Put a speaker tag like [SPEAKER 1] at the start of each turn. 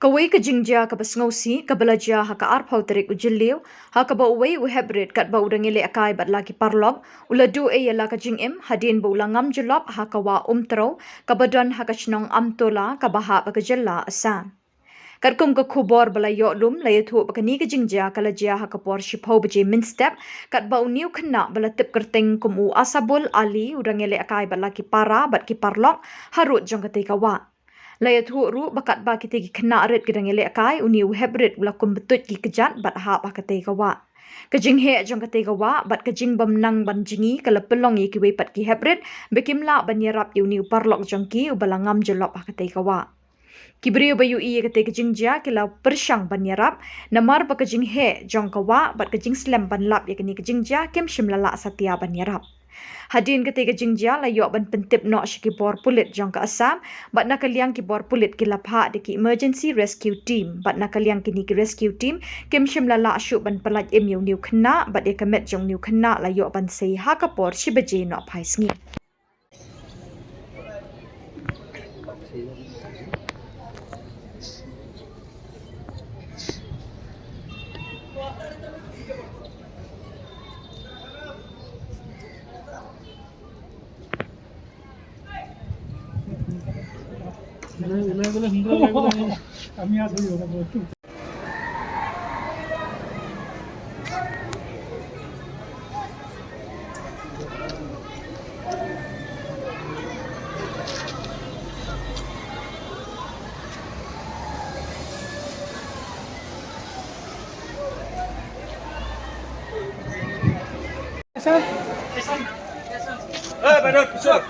[SPEAKER 1] Kawai ka jingja ka basngausi ka belaja ha ka arpau terik ujiliu ha ka ba uwei u hebrit kat ba udangile akai bat laki parlog uladu e yala ka jingim hadin ba ulangam julop ha ka wa umtro ka badan ha ka chnong amtola ka baha ba ka jella asam. Kat kum ka kubor bala yoklum la yathu ba ka ni ka jingja ka lajia ha ka por shipau ba je min step kat ba uniu kena bala tip kerting kum u asabul ali udangile akai bat laki para bat ki parlog harut jong ka te ka wa. Layat ru bakat ba kita ki kena arit gedang elek kai uni u hebrit ulakum betut ki kejat bat ha ba kate kawa. Kejing he jong kate kawa bat kejing bamnang ban jingi kala pelong ye ki we pat ki hebrit bekimla ban yarap uni u parlok jong ki u balangam jelop ha kate kawa. Kibriu bayu i kate kejing ja kila persyang ban yarap namar ba kejing he jong kawa bat kejing slam ban lap ye kini kejing ja kem shimlala satia ban yarap. Hadin ketika jingja la yok ban pentip nok shiki bor pulit jong ka asam bat nakaliang ki bor pulit ki lapha de ki emergency rescue team bat nakaliang kini ki rescue team kim shimla la shu ban palaj im yu niu khna bat e kamet jong niu khna la yok ban sei ha ka por shibaje no phai sngi
[SPEAKER 2] আমি আজ হই ওরা বলতো
[SPEAKER 3] Badut, besok.